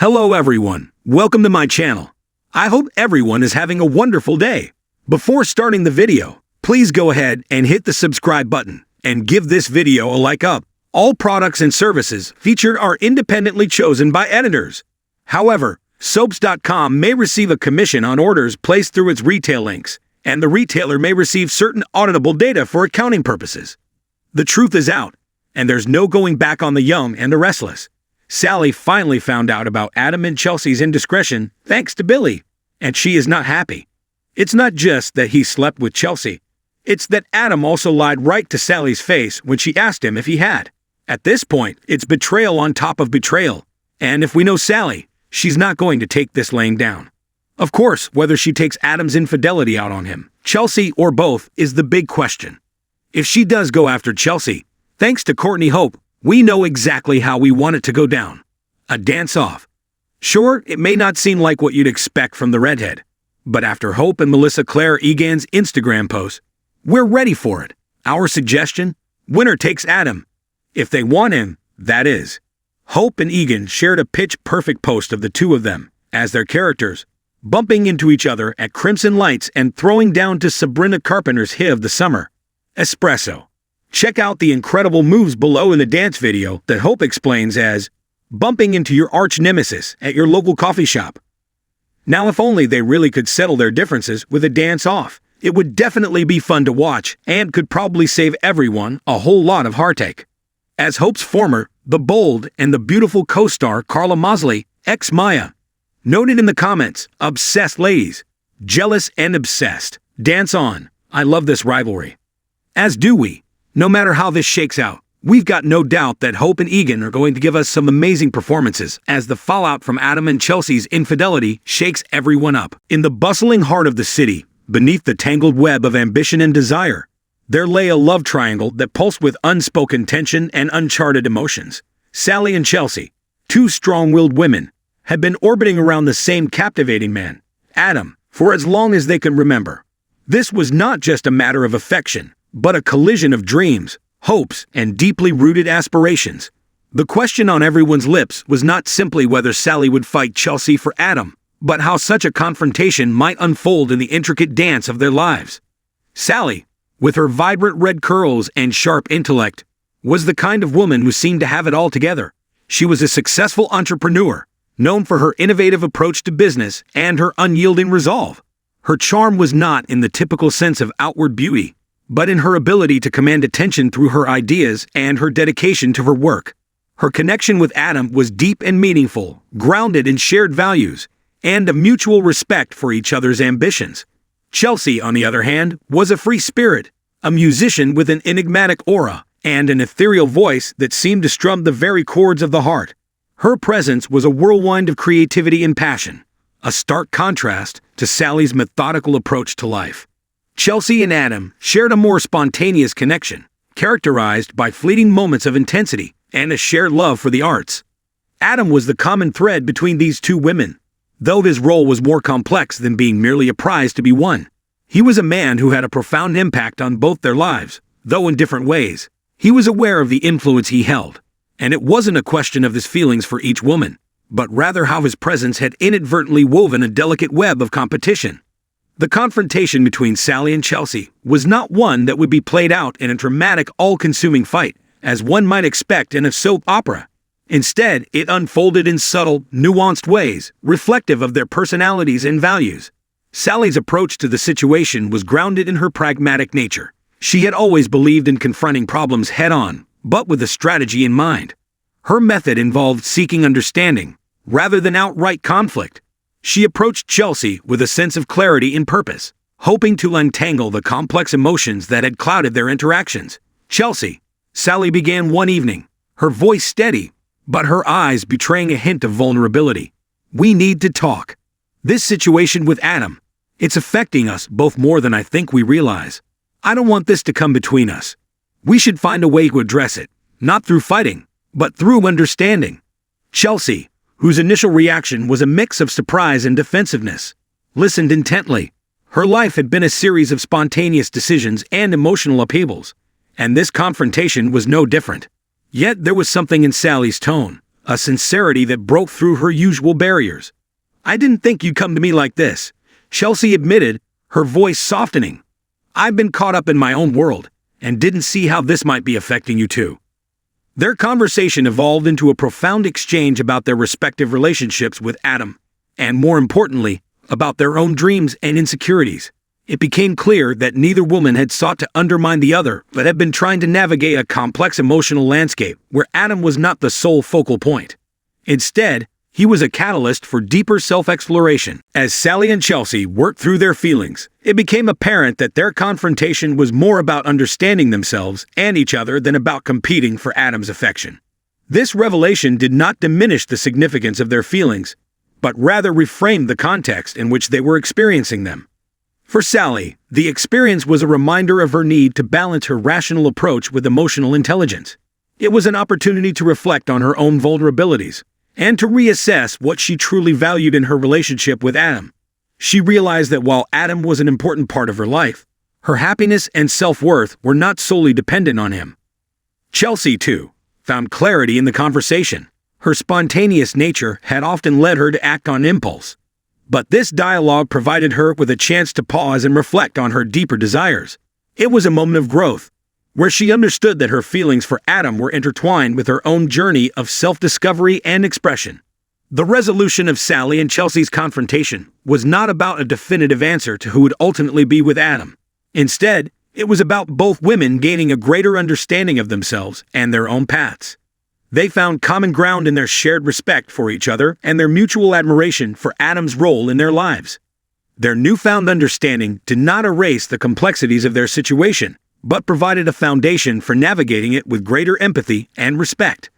Hello everyone, welcome to my channel. I hope everyone is having a wonderful day. Before starting the video, please go ahead and hit the subscribe button and give this video a like up. All products and services featured are independently chosen by editors. However, soaps.com may receive a commission on orders placed through its retail links, and the retailer may receive certain auditable data for accounting purposes. The truth is out, and there's no going back on the young and the restless. Sally finally found out about Adam and Chelsea's indiscretion thanks to Billy, and she is not happy. It's not just that he slept with Chelsea. It's that Adam also lied right to Sally's face when she asked him if he had. At this point, it's betrayal on top of betrayal. And if we know Sally, she's not going to take this laying down. Of course, whether she takes Adam's infidelity out on him, Chelsea, or both is the big question. If she does go after Chelsea, thanks to Courtney Hope, we know exactly how we want it to go down. A dance-off. Sure, it may not seem like what you'd expect from the redhead, but after Hope and Melissa Claire Egan's Instagram post, we're ready for it. Our suggestion? Winner takes Adam. If they want him, that is. Hope and Egan shared a pitch-perfect post of the two of them, as their characters, bumping into each other at Crimson Lights and throwing down to Sabrina Carpenter's hit of the summer, Espresso. Check out the incredible moves below in the dance video that Hope explains as bumping into your arch nemesis at your local coffee shop. Now, if only they really could settle their differences with a dance-off, it would definitely be fun to watch and could probably save everyone a whole lot of heartache. As Hope's former, the bold and the beautiful co-star Carla Mosley, ex-Maya, noted in the comments, obsessed ladies, jealous and obsessed, dance on, I love this rivalry. As do we. No matter how this shakes out, we've got no doubt that Hope and Egan are going to give us some amazing performances as the fallout from Adam and Chelsea's infidelity shakes everyone up. In the bustling heart of the city, beneath the tangled web of ambition and desire, there lay a love triangle that pulsed with unspoken tension and uncharted emotions. Sally and Chelsea, two strong-willed women, had been orbiting around the same captivating man, Adam, for as long as they can remember. This was not just a matter of affection, but a collision of dreams, hopes, and deeply rooted aspirations. The question on everyone's lips was not simply whether Sally would fight Chelsea for Adam, but how such a confrontation might unfold in the intricate dance of their lives. Sally, with her vibrant red curls and sharp intellect, was the kind of woman who seemed to have it all together. She was a successful entrepreneur, known for her innovative approach to business and her unyielding resolve. Her charm was not in the typical sense of outward beauty, but in her ability to command attention through her ideas and her dedication to her work. Her connection with Adam was deep and meaningful, grounded in shared values, and a mutual respect for each other's ambitions. Chelsea, on the other hand, was a free spirit, a musician with an enigmatic aura, and an ethereal voice that seemed to strum the very chords of the heart. Her presence was a whirlwind of creativity and passion, a stark contrast to Sally's methodical approach to life. Chelsea and Adam shared a more spontaneous connection, characterized by fleeting moments of intensity and a shared love for the arts. Adam was the common thread between these two women, though his role was more complex than being merely a prize to be won. He was a man who had a profound impact on both their lives, though in different ways. He was aware of the influence he held, and it wasn't a question of his feelings for each woman, but rather how his presence had inadvertently woven a delicate web of competition. The confrontation between Sally and Chelsea was not one that would be played out in a dramatic, all-consuming fight, as one might expect in a soap opera. Instead, it unfolded in subtle, nuanced ways, reflective of their personalities and values. Sally's approach to the situation was grounded in her pragmatic nature. She had always believed in confronting problems head-on, but with a strategy in mind. Her method involved seeking understanding, rather than outright conflict. She approached Chelsea with a sense of clarity and purpose, hoping to untangle the complex emotions that had clouded their interactions. Chelsea, Sally began one evening, her voice steady, but her eyes betraying a hint of vulnerability. We need to talk. This situation with Adam, it's affecting us both more than I think we realize. I don't want this to come between us. We should find a way to address it, not through fighting, but through understanding. Chelsea, whose initial reaction was a mix of surprise and defensiveness, listened intently. Her life had been a series of spontaneous decisions and emotional upheavals, and this confrontation was no different. Yet there was something in Sally's tone, a sincerity that broke through her usual barriers. "I didn't think you'd come to me like this," Chelsea admitted, her voice softening. "I've been caught up in my own world, and didn't see how this might be affecting you too." Their conversation evolved into a profound exchange about their respective relationships with Adam, and more importantly, about their own dreams and insecurities. It became clear that neither woman had sought to undermine the other, but had been trying to navigate a complex emotional landscape where Adam was not the sole focal point. Instead, he was a catalyst for deeper self-exploration. As Sally and Chelsea worked through their feelings, it became apparent that their confrontation was more about understanding themselves and each other than about competing for Adam's affection. This revelation did not diminish the significance of their feelings, but rather reframed the context in which they were experiencing them. For Sally, the experience was a reminder of her need to balance her rational approach with emotional intelligence. It was an opportunity to reflect on her own vulnerabilities, and to reassess what she truly valued in her relationship with Adam. She realized that while Adam was an important part of her life, her happiness and self-worth were not solely dependent on him. Chelsea, too, found clarity in the conversation. Her spontaneous nature had often led her to act on impulse. But this dialogue provided her with a chance to pause and reflect on her deeper desires. It was a moment of growth, where she understood that her feelings for Adam were intertwined with her own journey of self-discovery and expression. The resolution of Sally and Chelsea's confrontation was not about a definitive answer to who would ultimately be with Adam. Instead, it was about both women gaining a greater understanding of themselves and their own paths. They found common ground in their shared respect for each other and their mutual admiration for Adam's role in their lives. Their newfound understanding did not erase the complexities of their situation, but provided a foundation for navigating it with greater empathy and respect.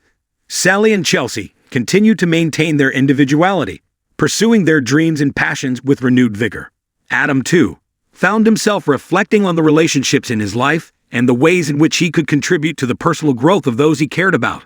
Sally and Chelsea continued to maintain their individuality, pursuing their dreams and passions with renewed vigor. Adam, too, found himself reflecting on the relationships in his life and the ways in which he could contribute to the personal growth of those he cared about.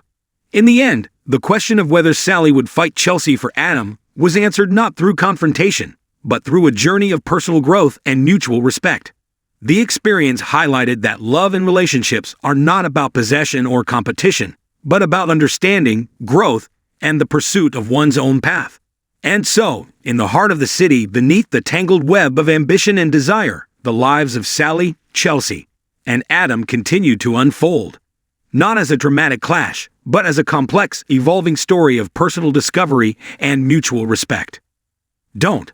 In the end, the question of whether Sally would fight Chelsea for Adam was answered not through confrontation, but through a journey of personal growth and mutual respect. The experience highlighted that love and relationships are not about possession or competition, but about understanding, growth, and the pursuit of one's own path. And so, in the heart of the city, beneath the tangled web of ambition and desire, the lives of Sally, Chelsea, and Adam continued to unfold. Not as a dramatic clash, but as a complex, evolving story of personal discovery and mutual respect. Don't